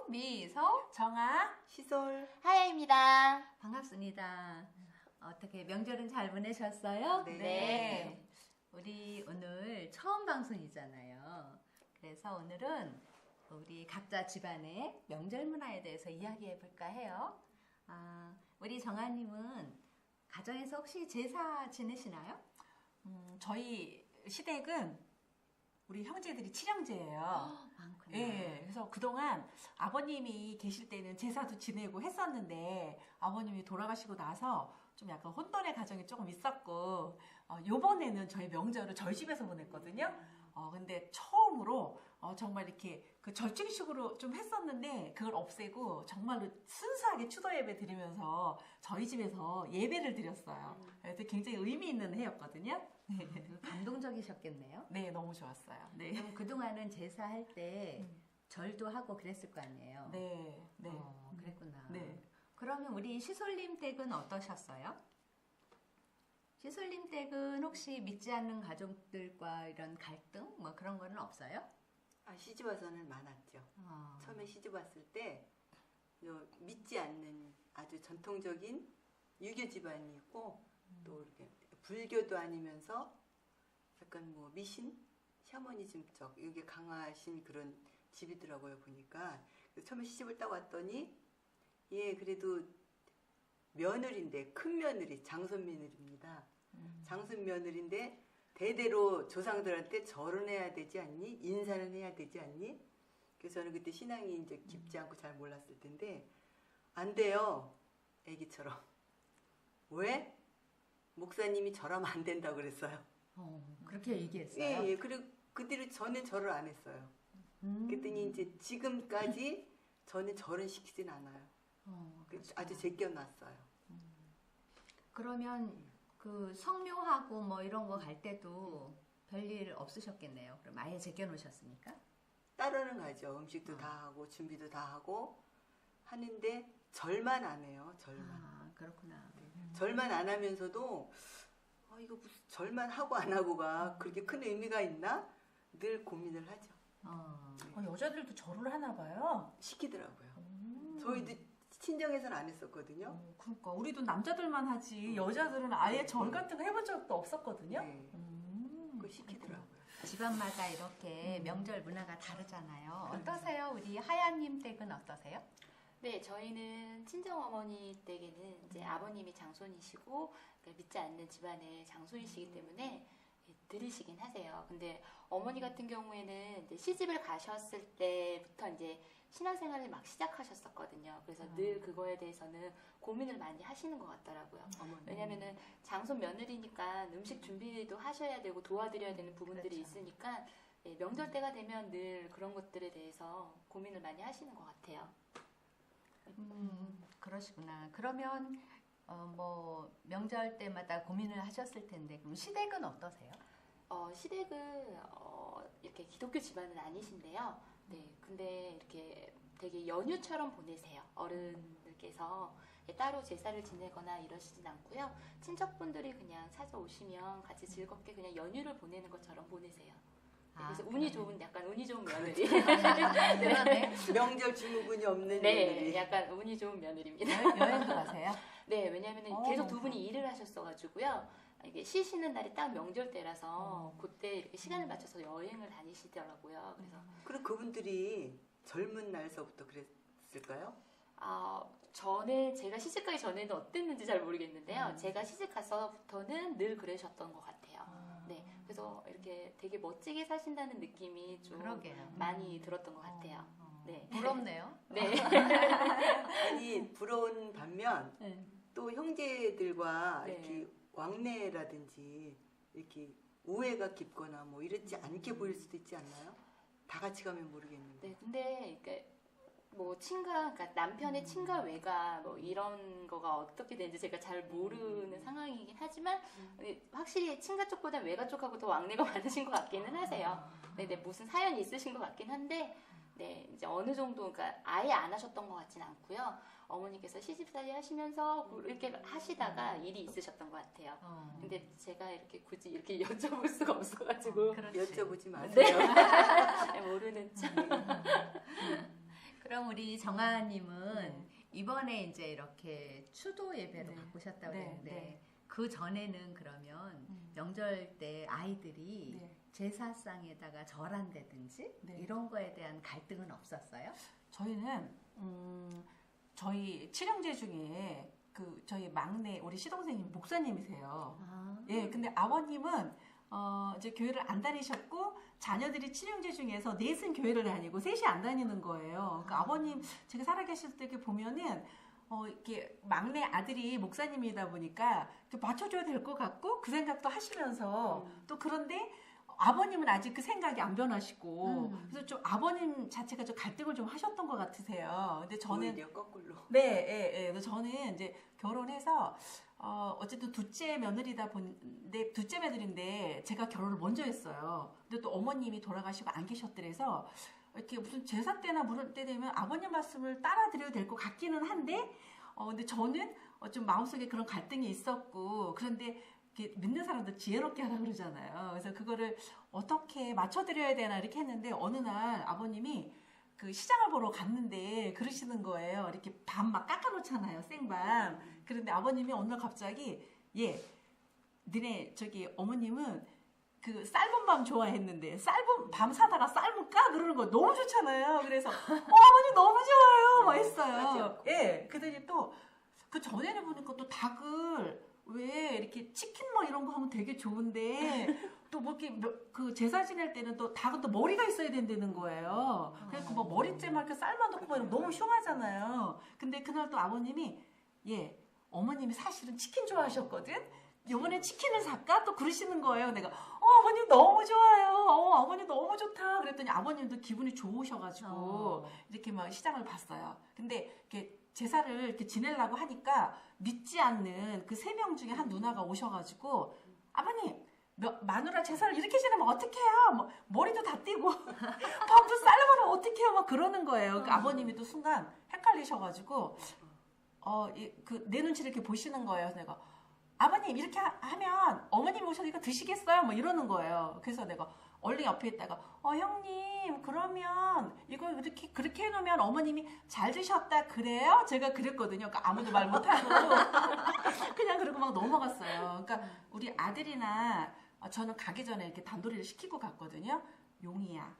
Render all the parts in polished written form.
미서, 정아, 시솔, 하야입니다. 반갑습니다. 어떻게 명절은 잘 보내셨어요? 네. 우리 오늘 처음 방송이잖아요. 그래서 오늘은 우리 각자 집안의 명절 문화에 대해서 이야기해 볼까 해요. 우리 정아님은 가정에서 혹시 제사 지내시나요? 저희 시댁은 우리 형제들이 7형제예요. 많구나. 예, 그래서 그동안 아버님이 계실 때는 제사도 지내고 했었는데 아버님이 돌아가시고 나서 좀 약간 혼돈의 가정이 조금 있었고 요번에는 저희 명절을 저희 집에서 보냈거든요. 근데 처음으로 정말 이렇게 그 절충식으로 좀 했었는데 그걸 없애고 정말로 순수하게 추도 예배 드리면서 저희 집에서 예배를 드렸어요. 그래서 굉장히 의미 있는 해였거든요. 감동적이셨겠네요. 네, 너무 좋았어요. 네. 그럼 그동안은 제사할 때 절도 하고 그랬을 거 아니에요? 네, 네. 그랬구나. 네. 그러면 우리 시솔님 댁은 어떠셨어요? 시솔님 댁은 혹시 믿지 않는 가족들과 이런 갈등 뭐 그런 거는 없어요? 시집 와서는 많았죠. 처음에 시집 왔을 때 믿지 않는 아주 전통적인 유교 집안이고 또 이렇게 불교도 아니면서 약간 뭐 미신, 샤머니즘 쪽 이게 강하신 그런 집이더라고요 보니까. 그래서 처음에 시집을 딱 왔더니 그래도 며느리인데 큰 며느리 장손 며느리입니다. 장손 며느리인데 대대로 조상들한테 절은 해야 되지 않니? 인사는 해야 되지 않니? 그래서 저는 그때 신앙이 이제 깊지 않고 잘 몰랐을 텐데 안 돼요. 애기처럼. 왜? 목사님이 절하면 안 된다고 그랬어요. 그렇게 얘기했어요? 예. 그리고 그때로 저는 절을 안 했어요. 그랬더니 이제 지금까지 저는 절은 시키진 않아요. 아주 제껴놨어요. 그러면 그 성묘하고 뭐 이런 거 갈 때도 별일 없으셨겠네요. 그럼 아예 제껴놓으셨습니까? 따로는 가죠. 음식도 다 하고 준비도 다 하고 하는데 절만 안 해요. 절만. 그렇구나. 절만 안 하면서도 이거 무슨 절만 하고 안 하고가 그렇게 큰 의미가 있나? 늘 고민을 하죠. 여자들도 절을 하나 봐요. 시키더라고요. 저희도 친정에서는 안 했었거든요. 그러니까 우리도 남자들만 하지 여자들은 아예 절 같은 거 해본 적도 없었거든요. 네. 그거 시키더라고요. 집안마다 이렇게 명절 문화가 다르잖아요. 어떠세요? 우리 하야님 댁은 어떠세요? 네, 저희는 친정 어머니 댁에는 이제 아버님이 장손이시고 그러니까 믿지 않는 집안의 장손이시기 때문에 드리시긴 하세요. 근데 어머니 같은 경우에는 이제 시집을 가셨을 때부터 이제 신앙생활을 막 시작하셨었거든요. 그래서 늘 그거에 대해서는 고민을 많이 하시는 것 같더라고요. 왜냐면은 장손 며느리니까 음식 준비도 하셔야 되고 도와드려야 되는 부분들이 있으니까 명절 때가 되면 늘 그런 것들에 대해서 고민을 많이 하시는 것 같아요. 그러시구나. 그러면 뭐 명절 때마다 고민을 하셨을 텐데 그럼 시댁은 어떠세요? 시댁은 이렇게 기독교 집안은 아니신데요. 네, 근데 이렇게 되게 연휴처럼 보내세요. 어른들께서 따로 제사를 지내거나 이러시진 않고요. 친척분들이 그냥 찾아오시면 같이 즐겁게 그냥 연휴를 보내는 것처럼 보내세요. 네, 그래서 운이 좋은 약간 운이 좋은 며느리. 그러네. 명절 증후군이 없는 네, 며느리. 약간 운이 좋은 며느리입니다. 여행도 가세요? 네, 왜냐하면 계속 두 분이 일을 하셨어가지고요. 이게 쉬시는 날이 딱 명절 때라서 그때 이렇게 시간을 맞춰서 여행을 다니시더라고요. 그래서 그럼 그분들이 젊은 날서부터 그랬을까요? 제가 시집가기 전에는 어땠는지 잘 모르겠는데요. 제가 시집 가서부터는 늘 그러셨던 것 같아요. 네, 그래서 이렇게 되게 멋지게 사신다는 느낌이 좀 그러게요. 많이 들었던 것 같아요. 네, 부럽네요. 네. 아니 부러운 반면 또 형제들과 네. 이렇게 왕래라든지 이렇게 우애가 깊거나 뭐 이렇지 않게 보일 수도 있지 않나요? 다 같이 가면 모르겠는데. 네, 근데 뭐 그러니까 남편의 친가 외가 뭐 이런 거가 어떻게 되는지 제가 잘 모르는 상황이긴 하지만 확실히 친가 쪽보다 외가 쪽하고 더 왕래가 많으신 것 같기는 하세요. 네, 무슨 사연이 있으신 것 같긴 한데 네, 이제 어느 정도, 그러니까 아예 안 하셨던 것 같진 않고요. 어머니께서 시집살이 하시면서 이렇게 하시다가 일이 있으셨던 것 같아요. 근데 제가 이렇게 굳이 이렇게 여쭤볼 수가 없어가지고. 여쭤보지 마세요. 네. 모르는 척. 그럼 우리 정아님은 네. 이번에 이제 이렇게 추도 예배로 네. 바꾸셨다고 네, 그랬는데 네. 그 전에는 그러면 명절 때 아이들이 네. 제사상에다가 절한다든지 네. 이런 거에 대한 갈등은 없었어요? 저희는 저희 칠형제 중에 그 저희 막내 우리 시동생님 목사님이세요. 아. 예, 근데 아버님은 이제 교회를 안 다니셨고 자녀들이 칠형제 중에서 넷은 교회를 다니고 셋이 안 다니는 거예요. 그러니까 아버님 제가 살아계실 때 이렇게 보면은 이렇게 막내 아들이 목사님이다 보니까 이렇게 맞춰줘야 될 것 같고 그 생각도 하시면서 또 그런데 아버님은 아직 그 생각이 안 변하시고 그래서 좀 아버님 자체가 좀 갈등을 좀 하셨던 것 같으세요. 근데 저는 오히려 거꾸로. 네, 예, 예. 그래서 저는 이제 결혼해서 어쨌든 둘째 며느리다 본데 둘째 며느리인데 제가 결혼을 먼저 했어요. 근데 또 어머님이 돌아가시고 안 계셨더래서 이렇게 무슨 제사 때나 무슨 때 되면 아버님 말씀을 따라 드려야 될 것 같기는 한데 근데 저는 좀 마음속에 그런 갈등이 있었고 그런데 이렇게 믿는 사람들 지혜롭게 하라 그러잖아요. 그래서 그거를 어떻게 맞춰드려야 되나 이렇게 했는데 어느 날 아버님이 그 시장을 보러 갔는데 그러시는 거예요. 이렇게 밤 막 깎아놓잖아요. 생밤. 그런데 아버님이 어느 날 갑자기 니네 저기 어머님은 그 삶은 밤 좋아했는데 삶은 밤 사다가 삶은 까 그러는 거 너무 좋잖아요. 그래서 아버님 너무 좋아요. 막 했어요. 예. 그랬더니 또 그 전에는 보니까 또 닭을 왜 이렇게 치킨 뭐 이런 거 하면 되게 좋은데 또 뭐 이렇게 그 제사 지낼 때는 또 닭은 또 머리가 있어야 된다는 거예요. 그래서 뭐 머리째 막 이렇게 삶아놓고 막 이러면 너무 흉하잖아요. 근데 그날 또 아버님이 어머님이 사실은 치킨 좋아하셨거든. 이번에 치킨을 살까? 또 그러시는 거예요. 내가 아버님 너무 좋아요. 아버님 너무 좋다. 그랬더니 아버님도 기분이 좋으셔가지고 이렇게 막 시장을 봤어요. 근데 이렇게 제사를 이렇게 지내려고 하니까 믿지 않는 그 3명 중에 한 누나가 오셔가지고 아버님 마누라 제사를 이렇게 지내면 어떡해요? 뭐, 머리도 다 띄고 밥도 삶으면 어떡해요? 막 그러는 거예요. 그 아버님이 또 순간 헷갈리셔가지고 내 눈치를 이렇게 보시는 거예요. 그래서 내가 아버님 이렇게 하면 어머님 오셔서 이거 드시겠어요? 뭐 이러는 거예요. 그래서 내가 얼른 옆에 있다가 형님 그러면 이거 이렇게 그렇게 해놓으면 어머님이 잘 드셨다 그래요? 제가 그랬거든요. 그러니까 아무도 말 못하고 그냥 그러고 막 넘어갔어요. 그러니까 우리 아들이나 저는 가기 전에 이렇게 단도리를 시키고 갔거든요. 용이야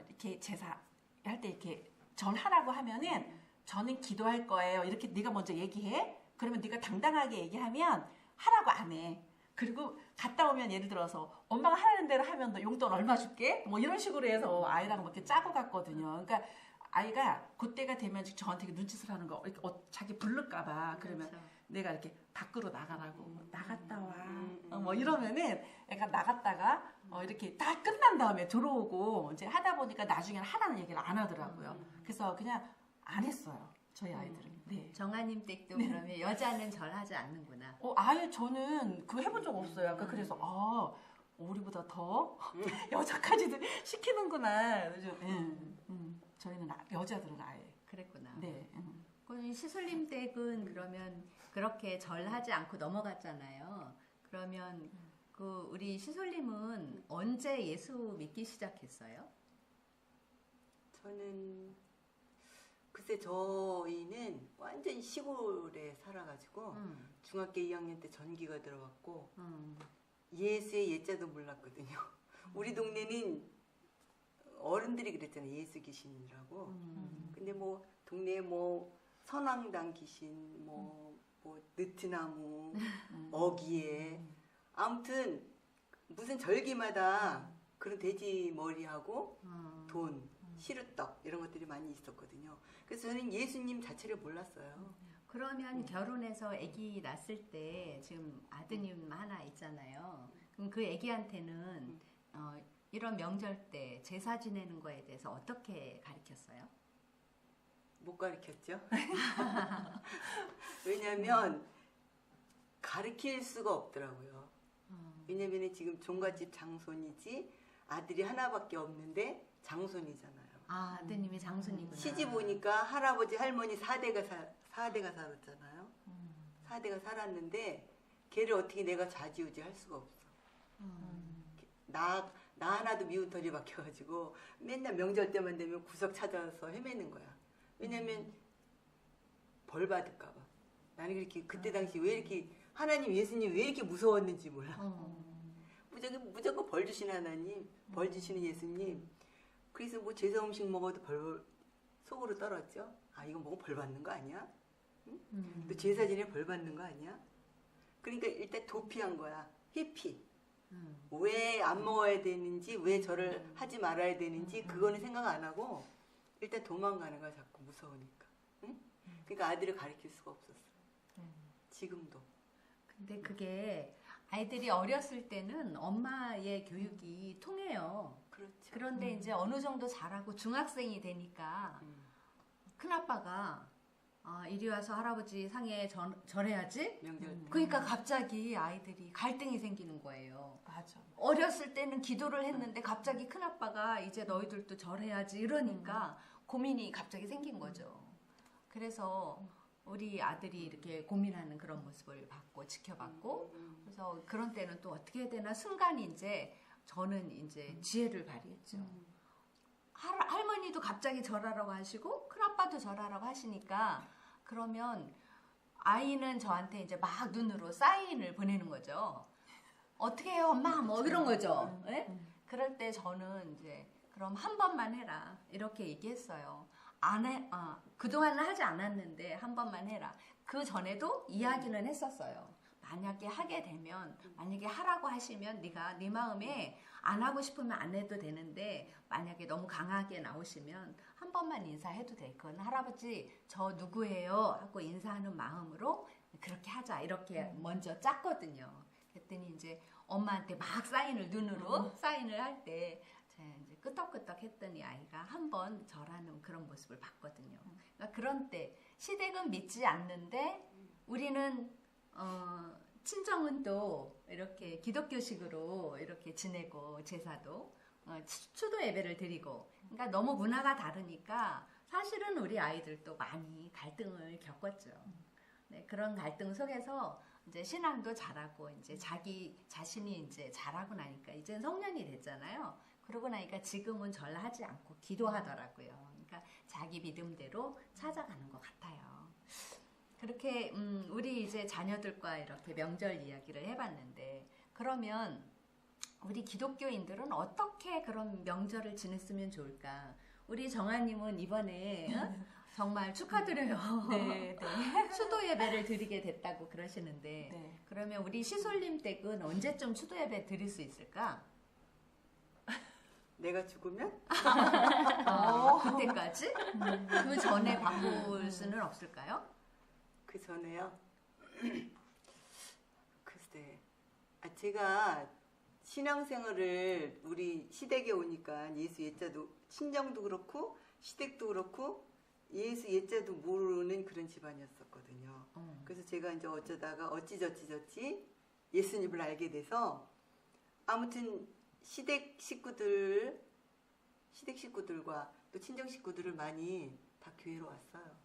이렇게 제사 할 때 이렇게 절하라고 하면은 저는 기도할 거예요. 이렇게 네가 먼저 얘기해. 그러면 네가 당당하게 얘기하면 하라고 안 해. 그리고 갔다 오면 예를 들어서 엄마가 하라는 대로 하면 너 용돈 얼마 줄게? 뭐 이런 식으로 해서 아이랑 이렇게 짜고 갔거든요. 그러니까 아이가 그때가 되면 저한테 눈짓을 하는 거 이렇게 자기 부를까봐 그러면 그렇죠. 내가 이렇게 밖으로 나가라고 나갔다 와. 뭐 이러면은 애가 나갔다가 이렇게 다 끝난 다음에 들어오고 이제 하다 보니까 나중에는 하라는 얘기를 안 하더라고요. 그래서 그냥 안 했어요. 저희 아이들은. 네. 정아님 댁도 그러면 여자는 절하지 않는구나. 아예 저는 그거 해본 적 없어요. 아까 그래서 우리보다 더 여자까지도 시키는구나. 저희는 여자들은 아예. 그랬구나. 네. 그럼 시술님 댁은 그러면 그렇게 절하지 않고 넘어갔잖아요. 그러면 그 우리 시술님은 언제 예수 믿기 시작했어요? 저는 글쎄 저희는 완전 시골에 살아가지고 중학교 2학년 때 전기가 들어왔고 예수의 예자도 몰랐거든요. 우리 동네는 어른들이 그랬잖아요. 예수 귀신이라고. 근데 뭐 동네에 뭐 선왕당 귀신, 뭐 느티나무, 어기에 아무튼 무슨 절기마다 그런 돼지 머리하고 돈, 시루떡 이런 것들이 많이 있었거든요. 그래서 저는 예수님 자체를 몰랐어요. 그러면 결혼해서 아기 낳았을 때 지금 아드님 하나 있잖아요. 그럼 그 아기한테는 이런 명절 때 제사 지내는 거에 대해서 어떻게 가르쳤어요? 못 가르쳤죠. 왜냐하면 가르칠 수가 없더라고요. 왜냐면 지금 종갓집 장손이지 아들이 하나밖에 없는데 장손이잖아요. 아드님이 장손이구나. 시집 오니까 할아버지 할머니 4대가 살았잖아요. 4대가 살았는데 걔를 어떻게 내가 좌지우지 할 수가 없어. 나 하나도 미운 털이 박혀가지고 맨날 명절 때만 되면 구석 찾아서 헤매는 거야. 왜냐면 벌 받을까 봐. 나는 그렇게 그때 당시 왜 이렇게 하나님 예수님 왜 이렇게 무서웠는지 몰라. 무조건 벌 주시는 하나님, 벌 주시는 예수님. 그래서 뭐 제사 음식 먹어도 벌 속으로 떨었죠. 아 이거 먹으면 벌 받는 거 아니야? 응? 또 제사 지내 벌 받는 거 아니야? 그러니까 일단 도피한 거야. 회피. 왜 안 먹어야 되는지, 왜 저를 하지 말아야 되는지 그거는 생각 안 하고 일단 도망가는 거야. 자꾸 무서우니까. 응? 그러니까 아들을 가르칠 수가 없었어. 지금도. 근데 그게 아이들이 어렸을 때는 엄마의 교육이 통해요. 그렇죠. 그런데 이제 어느 정도 자라고 중학생이 되니까 큰아빠가 이리 와서 할아버지 상에 절해야지? 명절 때. 그러니까 갑자기 아이들이 갈등이 생기는 거예요. 맞아. 어렸을 때는 기도를 했는데 갑자기 큰아빠가 이제 너희들도 절해야지 이러니까 고민이 갑자기 생긴 거죠. 그래서 우리 아들이 이렇게 고민하는 그런 모습을 봤고 지켜봤고 그래서 그런 때는 또 어떻게 해야 되나 순간 이제 저는 이제 지혜를 발휘했죠. 할머니도 갑자기 절하라고 하시고 큰아빠도 절하라고 하시니까 그러면 아이는 저한테 이제 막 눈으로 사인을 보내는 거죠. 어떻게 해요 엄마 뭐 이런 거죠. 네? 그럴 때 저는 이제 그럼 한 번만 해라 이렇게 얘기했어요. 그동안은 하지 않았는데 한 번만 해라. 그 전에도 이야기는 했었어요. 만약에 하게 되면 만약에 하라고 하시면 네가 네 마음에 안 하고 싶으면 안 해도 되는데 만약에 너무 강하게 나오시면 한 번만 인사해도 돼. 그건 할아버지 저 누구예요 하고 인사하는 마음으로 그렇게 하자 이렇게 먼저 짰거든요. 그랬더니 이제 엄마한테 막 사인을 눈으로 사인을 할 때 이제 끄떡끄떡 했더니 아이가 한 번 절하는 그런 모습을 봤거든요. 그러니까 그런 때 시댁은 믿지 않는데 우리는 친정은 또 이렇게 기독교식으로 이렇게 지내고 제사도 추도 예배를 드리고 그러니까 너무 문화가 다르니까 사실은 우리 아이들도 많이 갈등을 겪었죠. 네, 그런 갈등 속에서 이제 신앙도 잘하고 이제 자기 자신이 이제 잘하고 나니까 이제 성년이 됐잖아요. 그러고 나니까 지금은 절하지 않고 기도하더라고요. 그러니까 자기 믿음대로 찾아가는 것 같아요. 그렇게 우리 이제 자녀들과 이렇게 명절 이야기를 해봤는데 그러면 우리 기독교인들은 어떻게 그런 명절을 지냈으면 좋을까? 우리 정아님은 이번에 정말 축하드려요. 네, 네. 추도 예배를 드리게 됐다고 그러시는데 네. 그러면 우리 시솔님 댁은 언제쯤 추도 예배 드릴 수 있을까? 내가 죽으면? 그때까지? 그 전에 바꿀 수는 없을까요? 그 전에요? 글쎄. 제가 신앙생활을 우리 시댁에 오니까 예수 예자도 친정도 그렇고 시댁도 그렇고 예수 예자도 모르는 그런 집안이었었거든요. 그래서 제가 이제 어쩌다가 어찌저찌 예수님을 알게 돼서 아무튼 시댁 식구들과 또 친정 식구들을 많이 다 교회로 왔어요.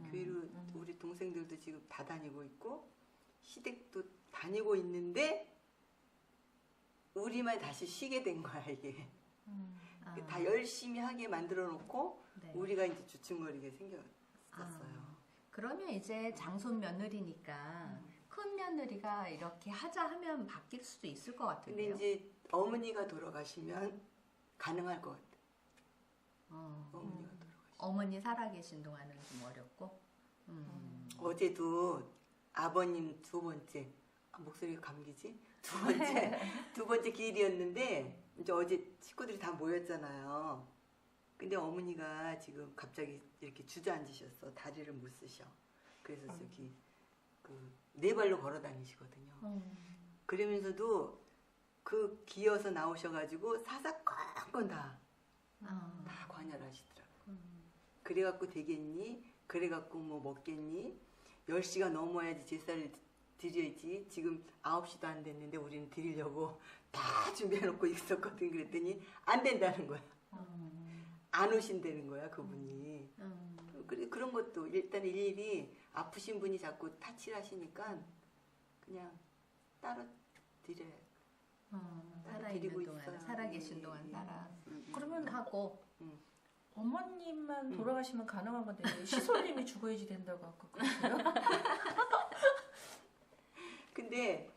교회로 우리 동생들도 지금 다 다니고 있고 시댁도 다니고 있는데 우리만 다시 쉬게 된 거야 이게. 다 열심히 하게 만들어 놓고 네. 우리가 이제 주춤거리게 생겼었어요. 그러면 이제 장손 며느리니까 큰 며느리가 이렇게 하자 하면 바뀔 수도 있을 것 근데 같은데요. 이제 어머니가 돌아가시면 가능할 것 같아. 어머니가 돌아가시면. 어머니 살아계신 동안은 좀 어렵고. 어제도 아버님 두 번째 목소리가 감기지? 두 번째 기일이었는데 이제 어제 식구들이 다 모였잖아요. 근데 어머니가 지금 갑자기 이렇게 주저앉으셨어. 다리를 못 쓰셔. 그래서 저기 네 발로 걸어 다니시거든요. 그러면서도 그 기어서 나오셔가지고 사사 건건 다 관여하시더라고. 그래갖고 되겠니? 그래갖고 뭐 먹겠니? 10시가 넘어야지 제사를 드려야지. 지금 9시도 안 됐는데 우리는 드리려고 다 준비해놓고 있었거든. 그랬더니 안 된다는 거야. 안 오신다는 거야 그분이. 그런 것도 일단 일일이 아프신 분이 자꾸 타치를 하시니까 그냥 따로 드려요. 살아있는 동안, 살아계신 동안 살아. 그러면 하고 어머님만 돌아가시면 가능한 건데 시솔님이 죽어야지 된다고 아까 그러세요? 근데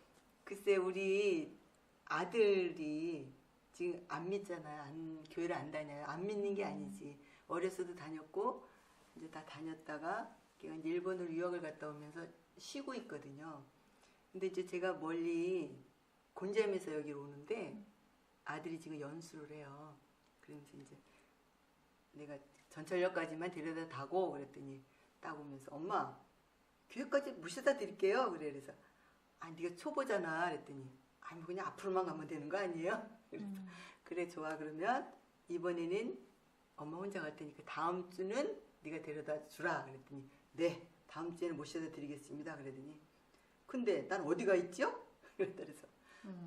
글쎄 우리 아들이 지금 안 믿잖아요. 교회를 안 다녀요. 안 믿는 게 아니지. 어렸어도 다녔고 이제 다 다녔다가 걔가 이제 일본으로 유학을 갔다 오면서 쉬고 있거든요. 근데 이제 제가 멀리 곤잠에서 여기 오는데 아들이 지금 연수를 해요. 그러면서 이제 내가 전철역까지만 데려다 타고 그랬더니 딱 오면서 엄마 교회까지 모셔다 드릴게요. 그래서 아 네가 초보잖아. 그랬더니 아니 뭐 그냥 앞으로만 가면 되는 거 아니에요? 그래서 그래 좋아 그러면 이번에는 엄마 혼자 갈 테니까 다음 주는 네가 데려다 주라. 그랬더니 네 다음 주에는 모셔다 드리겠습니다. 그러더니 근데 난 어디가 있죠? 그래서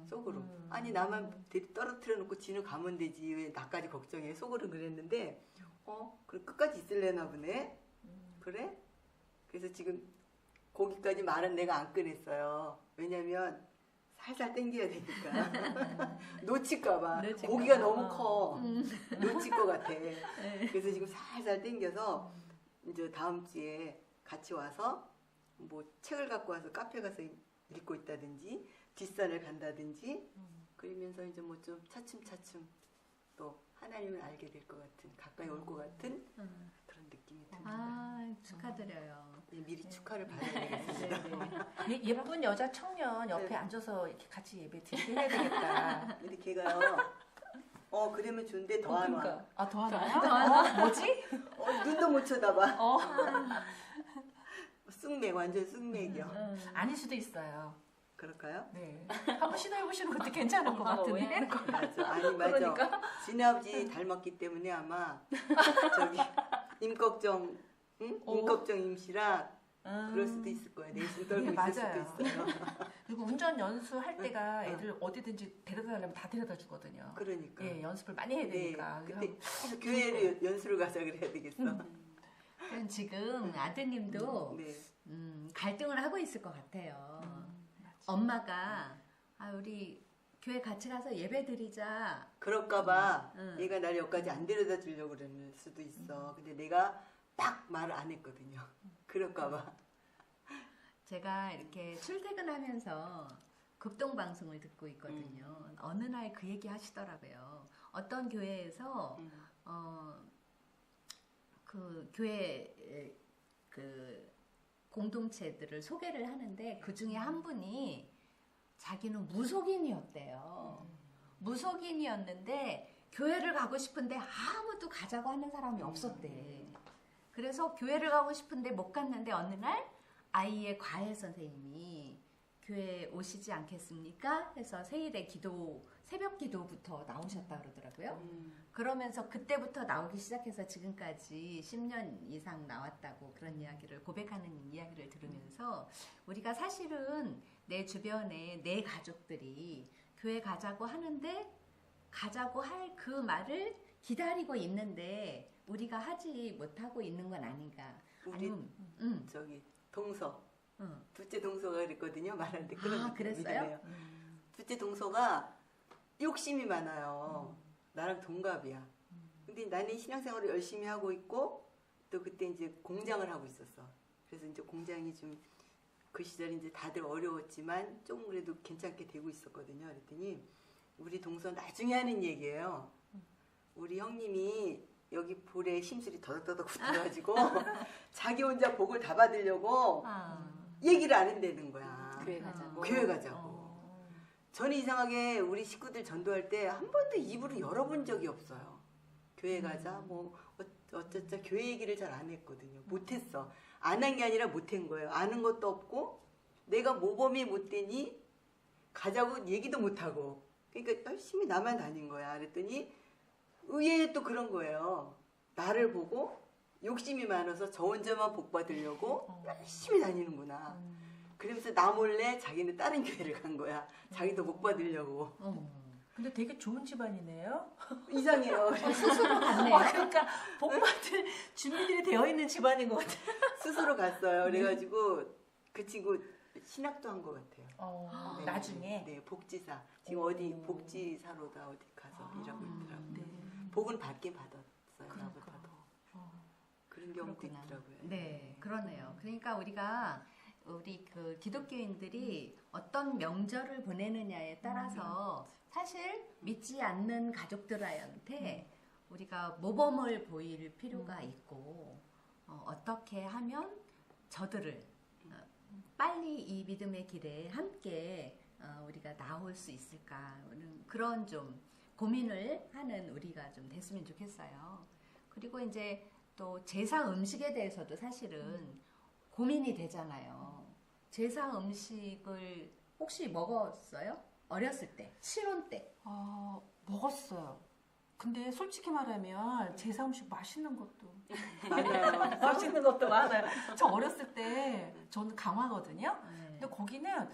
속으로 아니 나만 떨어뜨려 놓고 지는 가면 되지 왜 나까지 걱정해 속으로 그랬는데 그럼 끝까지 있을래나 보네. 그래? 그래서 지금 거기까지 말은 내가 안 꺼냈어요. 왜냐면 살살 당겨야 되니까 놓칠까봐 고기가 너무 커 놓칠 것 같아. 그래서 지금 살살 당겨서 이제 다음 주에 같이 와서 뭐 책을 갖고 와서 카페 가서 읽고 있다든지 뒷산을 간다든지 그러면서 이제 뭐 좀 차츰차츰 또 하나님을 알게 될 것 같은 가까이 올 것 같은 그런 느낌이 듭니다. 아, 축하드려요. 네, 미리 축하를 받아야 되겠습니다. 예쁜 여자 청년 옆에 네. 앉아서 이렇게 같이 예배 드리게 해야 되겠다. 근데 걔가요. 그러면 좋은데 더 안 와. 그러니까. 아, 더 하나요? 뭐지? 눈도 못 쳐다봐. 쑥맥 완전 쑥맥이요. 아닐 수도 있어요. 그럴까요? 네. 한번 시도해보시는 것도 괜찮을 것 같은데. 맞아. 아니 맞아. 그러니까. 진아버지 닮았기 때문에 아마 저기 임꺽정 응? 임꺽정 임씨라 그럴 수도 있을 거예요. 내심 떨고 있을 맞아요. 수도 있어요. 그리고 운전 연수할 때가 애들 어디든지 데려다 달라면 다 데려다 주거든요. 그러니까. 예, 연습을 많이 해야 되니까. 네. 근데 계속 교회를 연수를 가자 그래야 되겠어. 그럼 지금 아드님도 네. 갈등을 하고 있을 것 같아요. 엄마가 우리 교회 같이 가서 예배 드리자. 그럴까봐 얘가 날 여기까지 안 데려다 주려고 그럴 수도 있어. 근데 내가 딱 말을 안 했거든요. 그럴까봐. 제가 이렇게 출퇴근하면서 극동방송을 듣고 있거든요. 어느 날 그 얘기 하시더라고요. 어떤 교회에서 그 교회 그 공동체들을 소개를 하는데 그 중에 한 분이 자기는 무속인이었대요. 무속인이었는데 교회를 가고 싶은데 아무도 가자고 하는 사람이 없었대. 그래서 교회를 가고 싶은데 못 갔는데 어느 날 아이의 과외 선생님이 교회에 오시지 않겠습니까? 해서 세일의 기도, 새벽 기도부터 나오셨다 그러더라고요. 그러면서 그때부터 나오기 시작해서 지금까지 10년 이상 나왔다고 그런 이야기를 고백하는 이야기를 들으면서 우리가 사실은 내 주변에 내 가족들이 교회 가자고 하는데 가자고 할 그 말을 기다리고 있는데 우리가 하지 못하고 있는 건 아닌가. 우리 저기 동서 둘째 동서가 그랬거든요. 말할 때 그런 그랬어요? 둘째 동서가 욕심이 많아요. 나랑 동갑이야. 근데 나는 신앙생활을 열심히 하고 있고 또 그때 이제 공장을 하고 있었어. 그래서 이제 공장이 좀 그 시절에 이제 다들 어려웠지만 좀 그래도 괜찮게 되고 있었거든요. 그랬더니 우리 동서 나중에 하는 얘기예요. 우리 형님이 여기 볼에 심술이 더덕더덕 붙어가지고 자기 혼자 복을 다 받으려고 얘기를 안 한다는 거야. 교회 가자고. 교회 가자고. 저는 이상하게 우리 식구들 전도할 때 한 번도 입으로 열어본 적이 없어요. 교회 가자, 뭐 어쩌자 교회 얘기를 잘 안 했거든요. 못했어. 안 한 게 아니라 못한 거예요. 아는 것도 없고 내가 모범이 못 되니 가자고 얘기도 못하고 그러니까 열심히 나만 다닌 거야. 그랬더니 의외에 또 그런 거예요. 나를 보고 욕심이 많아서 저 혼자만 복 받으려고 열심히 다니는구나. 그러면서 나 몰래 자기는 다른 교회를 간 거야. 자기도 복 받으려고. 근데 되게 좋은 집안이네요. 이상해요. 스스로 갔네요. 그러니까 복 받을 준비들이 되어 있는 집안인 것 같아요. 스스로 갔어요. 그래가지고 그 친구 신학도 한 것 같아요. 네, 나중에? 네, 복지사. 지금 어디 복지사로다 어디 가서 일하고 있더라고요. 복은 받긴 받았어요. 나보다 더. 그런 경우도 그렇구나. 있더라고요. 네, 그러네요. 그러니까 우리 그 기독교인들이 어떤 명절을 보내느냐에 따라서 사실 믿지 않는 가족들한테 우리가 모범을 보일 필요가 있고 어떻게 하면 저들을 빨리 이 믿음의 길에 함께 우리가 나올 수 있을까 그런 좀 고민을 하는 우리가 좀 됐으면 좋겠어요. 그리고 이제 또 제사 음식에 대해서도 사실은 고민이 되잖아요. 제사 음식을 혹시 먹었어요? 어렸을 때, 신혼 때. 먹었어요. 근데 솔직히 말하면 제사 음식 맛있는 것도 맞아요. 맛있는 것도 많아요. 저 어렸을 때 저는 강화거든요. 네. 근데 거기는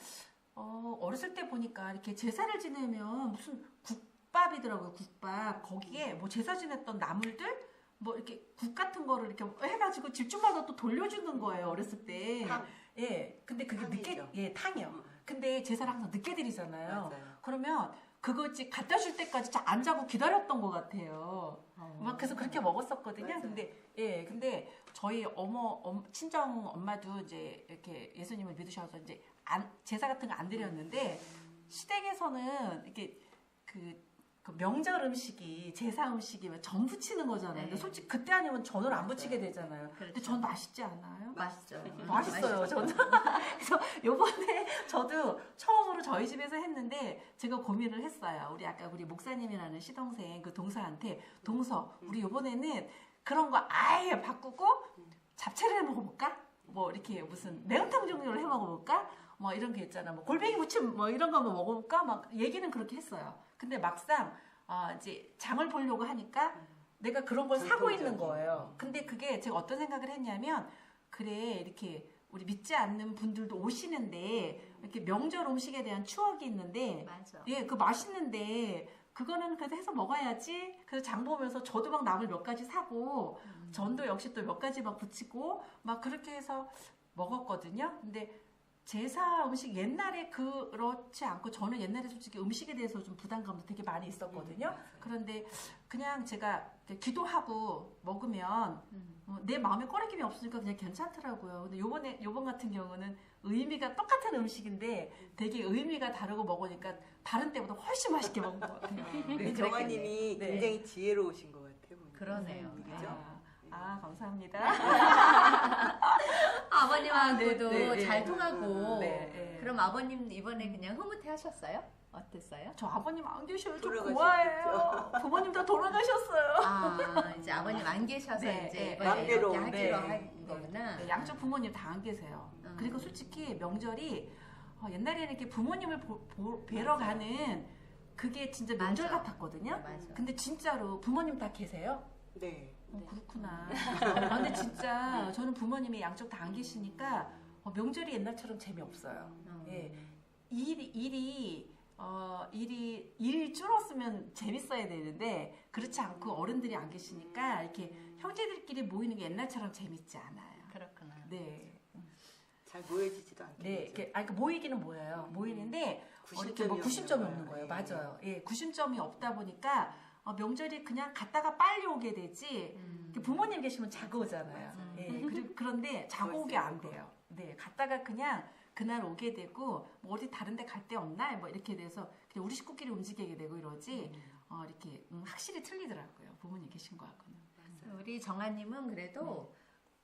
어렸을 때 보니까 이렇게 제사를 지내면 무슨 국밥이더라고요. 국밥. 거기에 뭐 제사 지냈던 나물들 뭐 이렇게 국 같은 거를 이렇게 해가지고 집주마다 또 돌려주는 거예요. 어렸을 때. 탕. 예. 근데 그게 탕이죠. 탕이요. 근데 제사를 항상 늦게 드리잖아요. 맞아요. 그러면 그거 이제 갖다 줄 때까지 잘 안 자고 기다렸던 것 같아요. 막 그래서 그렇게 먹었었거든요. 맞아요. 근데 저희 친정 엄마도 이제 이렇게 예수님을 믿으셔서 이제 제사 같은 거 안 드렸는데 시댁에서는 이렇게 그 명절 음식이 제사 음식이 전 부치는 거잖아요. 근데 네. 솔직히 그때 아니면 전을 안 부치게 되잖아요. 그렇죠. 근데 전 맛있지 않아요? 맛있죠. 맛있어요, 저는. 그래서 요번에 저도 처음으로 저희 집에서 했는데 제가 고민을 했어요. 우리 목사님이라는 시동생 그 동서한테 우리 요번에는 그런 거 아예 바꾸고 잡채를 해 먹어볼까? 뭐 이렇게 무슨 매운탕 종류를 해 먹어볼까? 뭐 이런 게 있잖아. 뭐 골뱅이 무침 뭐 이런 거 한번 먹어볼까? 막 얘기는 그렇게 했어요. 근데 막상 이제 장을 보려고 하니까 내가 그런 걸 사고 있는 거예요. 근데 그게 제가 어떤 생각을 했냐면 그래 이렇게 우리 믿지 않는 분들도 오시는데 이렇게 명절 음식에 대한 추억이 있는데 맞아. 예, 그 맛있는데 그거는 그래도 해서 먹어야지. 그래서 장 보면서 저도 막 나물 몇 가지 사고 전도 역시 또 몇 가지 막 붙이고 막 그렇게 해서 먹었거든요. 근데 제사 음식 옛날에 그렇지 않고 저는 옛날에 솔직히 음식에 대해서 좀 부담감도 되게 많이 있었거든요. 그런데 그냥 제가 기도하고 먹으면 내 마음에 꺼리낌이 없으니까 그냥 괜찮더라고요. 근데 요번 같은 경우는 의미가 똑같은 음식인데 되게 의미가 다르고 먹으니까 다른 때보다 훨씬 맛있게 먹은 것 같아요. 우리 정아님이 네. 굉장히 지혜로우신 것 같아요. 보니까. 그러네요. 그죠? 감사합니다. 아버님하고도 네, 잘 통하고. 네. 그럼 아버님 이번에 그냥 흐뭇해 하셨어요? 어땠어요? 저 아버님 안 계셔요. 저 돌아가셨겠죠. 고아예요. 부모님 다 돌아가셨어요. 이제 아버님 안 계셔서 네, 이제 네. 이번에 맘대로. 이렇게 하기로 네. 한 거구나. 네, 양쪽 부모님 다 안 계세요. 그리고 솔직히 명절이 옛날에는 이렇게 부모님을 뵈러 가는 그게 진짜 명절 맞아. 같았거든요. 맞아. 근데 진짜로 부모님 다 계세요? 네. 네. 그렇구나. 근데 진짜 저는 부모님이 양쪽 다 안 계시니까 명절이 옛날처럼 재미없어요. 예. 일이 줄었으면 재밌어야 되는데 그렇지 않고 어른들이 안 계시니까 이렇게 형제들끼리 모이는 게 옛날처럼 재밌지 않아요. 그렇구나. 네. 잘 모여지지도 않게 네, 되죠. 그러니까 모이기는 모여요. 모이는데 이렇게 뭐 90점이 90점이 없는 거예요. 맞아요. 예, 90점이 없다 보니까 명절이 그냥 갔다가 빨리 오게 되지. 부모님 계시면 자고 오잖아요. 맞아요. 예, 그런데 자고 오게 안 돼요. 네, 갔다가 그냥 그날 오게 되고 뭐 어디 다른데 갈 데 없나 뭐 이렇게 돼서 그냥 우리 식구끼리 움직이게 되고 이러지. 이렇게 확실히 틀리더라고요. 부모님 계신 거하고는. 우리 정아님은 그래도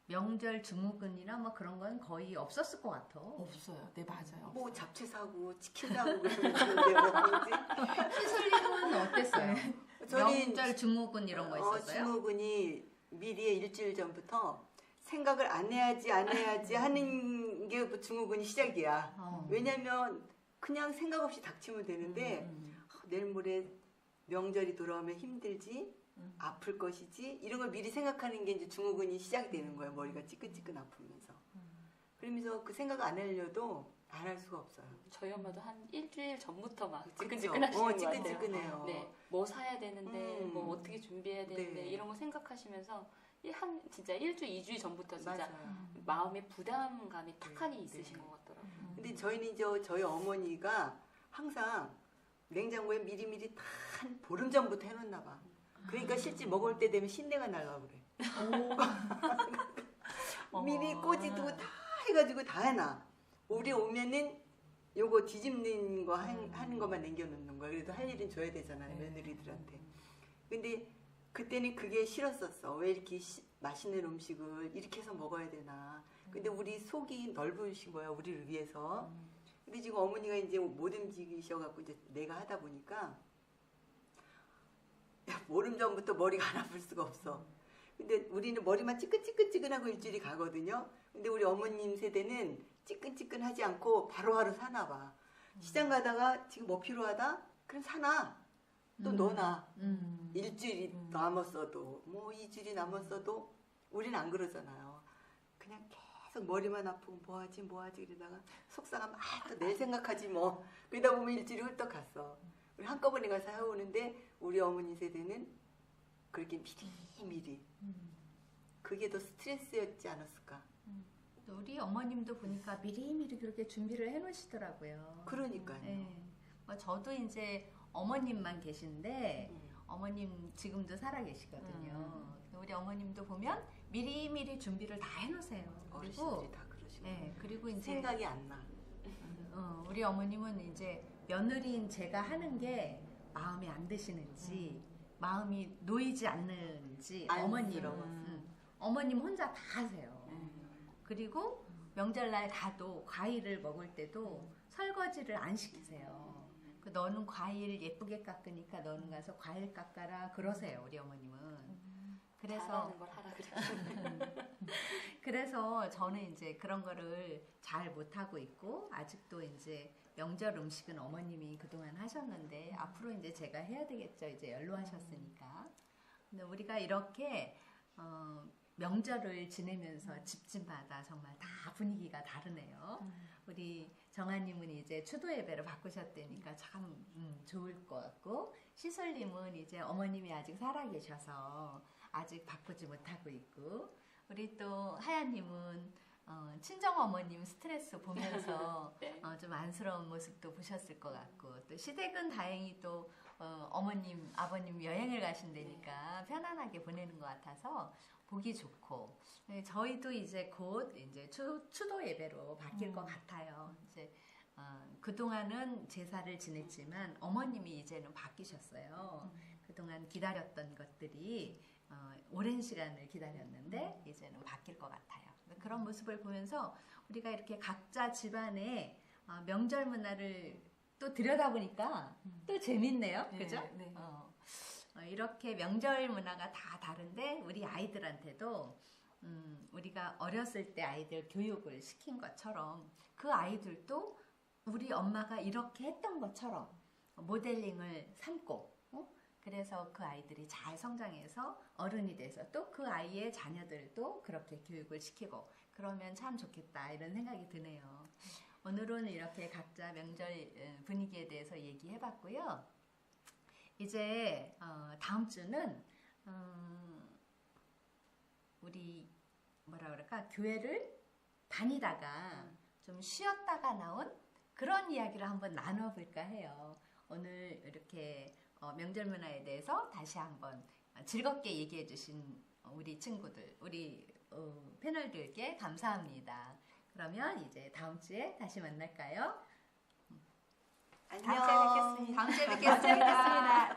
명절 증후군이나 뭐 그런 건 거의 없었을 것 같아. 없어요. 네, 맞아요. 뭐 잡채 사고 치킨 사고 그러면 되는데 뭐지? 시술님은 어땠어요? 저는 명절 증후군 이런 거 있었어요? 증후군이 미리 일주일 전부터 생각을 안 해야지 하는 게 증후군이 시작이야. 왜냐면 그냥 생각 없이 닥치면 되는데 내일 모레 명절이 돌아오면 힘들지, 아플 것이지 이런 걸 미리 생각하는 게 이제 증후군이 시작이 되는 거예요. 머리가 찌끈찌끈 아프면서. 그러면서 그 생각 안 하려도 안 할 수가 없어요. 저희 엄마도 한 일주일 전부터 막 그쵸? 지끈지끈하시는 것 같아요. 찌끈찌끈해요. 네, 뭐 사야 되는데, 뭐 어떻게 준비해야 되는데 네. 이런 거 생각하시면서 진짜 일주일, 2주일 전부터 진짜 맞아요. 마음에 부담감이 탁하니 네. 있으신 것 같더라고요. 근데 저희는 이제 저희 어머니가 항상 냉장고에 미리미리 다 한 보름 전부터 해놓나 봐. 그러니까 실제 먹을 때 되면 신내가 날라 그래. 미리 꼬지도 다 해가지고 다 해놔. 우리 오면은 요거 뒤집는 거 하는 것만 남겨놓는 거야. 그래도 할 일은 줘야 되잖아요, 며느리들한테. 근데 그때는 그게 싫었었어. 왜 이렇게 맛있는 음식을 이렇게 해서 먹어야 되나. 근데 우리 속이 넓으신 거야, 우리를 위해서. 근데 지금 어머니가 이제 못 움직이셔갖고 이제 내가 하다 보니까 보름 전부터 머리가 안 아플 수가 없어. 근데 우리는 머리만 찌끈찌끈찌끈하고 일주일이 가거든요. 근데 우리 어머님 세대는 찌끈찌끈하지 않고 바로바로 사나 봐. 시장 가다가 지금 뭐 필요하다? 그럼 사나. 또 넣어놔. 일주일이 남았어도 뭐 2주일이 남았어도 우리는 안 그러잖아요. 그냥 계속 머리만 아프고 뭐하지 그러다가 속상하면 또 내일 생각하지 뭐. 그러다 보면 일주일이 훌떡 갔어. 우리 한꺼번에 가서 해오는데 우리 어머니 세대는 그렇게 미리미리. 그게 더 스트레스였지 않았을까. 우리 어머님도 보니까 미리미리 그렇게 준비를 해놓으시더라고요. 그러니까요. 네. 저도 이제 어머님만 계신데 어머님 지금도 살아 계시거든요. 우리 어머님도 보면 미리미리 준비를 다 해놓으세요. 그리고 어르신들이 다 그러시고. 네, 그리고 이제 생각이 안 나. 우리 어머님은 이제 며느리인 제가 하는 게 마음에 안 드시는지 마음이 놓이지 않는지 어머님 혼자 다 하세요. 그리고 명절날 가도 과일을 먹을 때도 설거지를 안 시키세요. 너는 과일 예쁘게 깎으니까 너는 가서 과일 깎아라 그러세요, 우리 어머님은. 그래서 잘하는 걸 하라 그래. 그래서 저는 이제 그런 거를 잘 못하고 있고 아직도 이제 명절 음식은 어머님이 그동안 하셨는데 앞으로 이제 제가 해야 되겠죠. 이제 연로하셨으니까. 근데 우리가 이렇게 명절을 지내면서 집집마다 정말 다 분위기가 다르네요. 우리 정아님은 이제 추도 예배를 바꾸셨다니까 참 좋을 것 같고 시솔님은 이제 어머님이 아직 살아계셔서 아직 바꾸지 못하고 있고 우리 또 하야님은 친정 어머님 스트레스 보면서 네. 좀 안쓰러운 모습도 보셨을 것 같고 또 시댁은 다행히 또 어머님 아버님 여행을 가신다니까 편안하게 보내는 것 같아서 보기 좋고 네, 저희도 이제 곧 이제 추도 예배로 바뀔 것 같아요. 이제 그동안은 제사를 지냈지만 어머님이 이제는 바뀌셨어요. 그동안 기다렸던 것들이 오랜 시간을 기다렸는데 이제는 바뀔 것 같아요. 그런 모습을 보면서 우리가 이렇게 각자 집안의 명절 문화를 또 들여다보니까 또 재밌네요. 네, 그죠? 네. 이렇게 명절 문화가 다 다른데 우리 아이들한테도 우리가 어렸을 때 아이들 교육을 시킨 것처럼 그 아이들도 우리 엄마가 이렇게 했던 것처럼 모델링을 삼고 그래서 그 아이들이 잘 성장해서 어른이 돼서 또 그 아이의 자녀들도 그렇게 교육을 시키고 그러면 참 좋겠다 이런 생각이 드네요. 오늘은 이렇게 각자 명절 분위기에 대해서 얘기해봤고요. 이제 다음 주는 우리 뭐라 그럴까 교회를 다니다가 좀 쉬었다가 나온 그런 이야기를 한번 나눠볼까 해요. 오늘 이렇게 명절 문화에 대해서 다시 한번 즐겁게 얘기해 주신 우리 친구들, 우리 패널들께 감사합니다. 그러면 이제 다음 주에 다시 만날까요? 안녕. 다음 주에 뵙겠습니다. 다음 주에 뵙겠습니다.